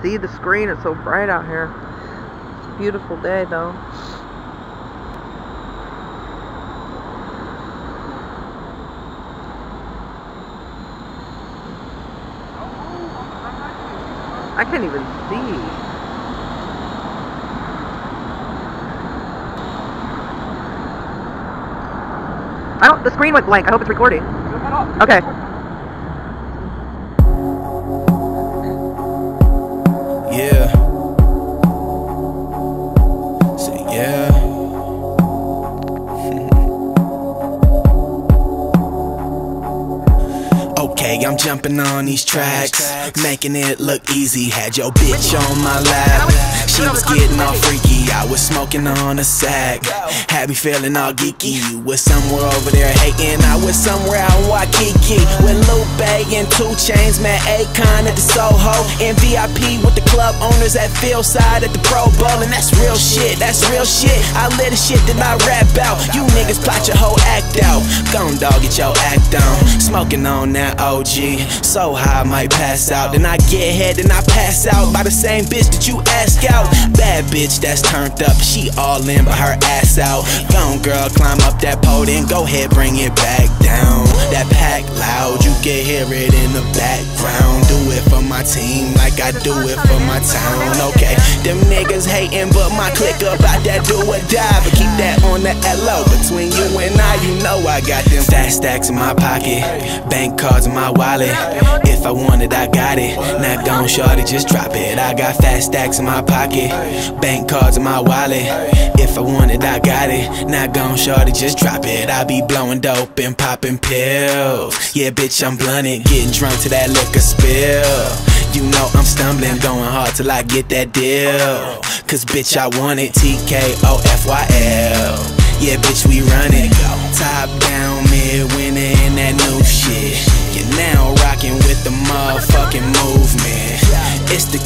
see the screen. It's so bright out here. Beautiful day though. I can't even see. The screen went blank. I hope it's recording. Okay. Yeah. Say yeah. Okay, I'm jumping on these tracks, making it look easy. Had your bitch on my lap. She was getting all freaky. I was smoking on a sack. Had me feeling all geeky. You was somewhere over there hating. I was somewhere out in Waikiki with Lupe and 2 Chainz, met Akon at the Soho, and VIP with the club owners at Fieldside at the Pro Bowl. And that's real shit, that's real shit. I live the shit that I rap out. You niggas plot your whole act out. Gon' dog, get your act on. Smoking on that OG, so high I might pass out. Then I get head and I pass out by the same bitch that you ask out. Bad bitch that's turned up, she all in but her ass out. Gone girl, climb up that pole, then go ahead, bring it back down. That pack loud, you can hear it in the background. Do it for my team like I do it for my town. Okay, them niggas hating, but my clique about that do or die. But keep that on the LO, between you and I, you know I got them fat stacks in my pocket, bank cards in my wallet. If I want it, I got it. Now gon' shorty, just drop it. I got fat stacks in my pocket, bank cards in my wallet. If I want it, I got it. Now gon' shorty, just drop it. I be blowing dope and popping pills. Yeah, bitch, I'm blunted, getting drunk to that liquor spill. You know I'm stumbling, going hard till I get that deal. Cause bitch, I want it, TKOFYL. Yeah, bitch, we run it. Top down, mid winner in that new shit. You're now rocking with the motherfucking movement. It's the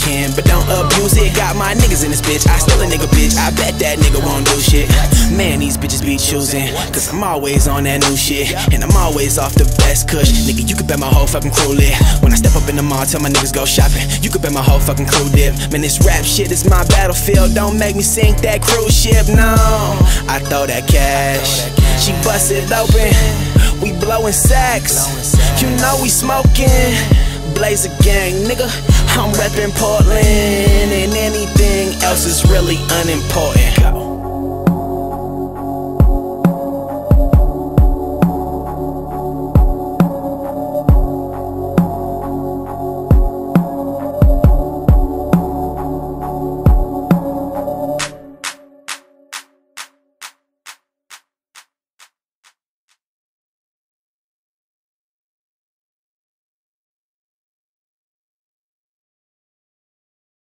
kin, but don't abuse it. Got my niggas in this bitch, I still a nigga bitch. I bet that nigga won't do shit. Man, these bitches be choosing, cause I'm always on that new shit. And I'm always off the best kush. Nigga, you could bet my whole fucking crew lit. When I step up in the mall, tell my niggas go shopping. You could bet my whole fucking crew dip. Man, this rap shit is my battlefield. Don't make me sink that cruise ship, no. I throw that cash, she bust it open. We blowing sacks, you know we smoking. Blaze a gang, nigga, I'm reppin' Portland. And anything else is really unimportant.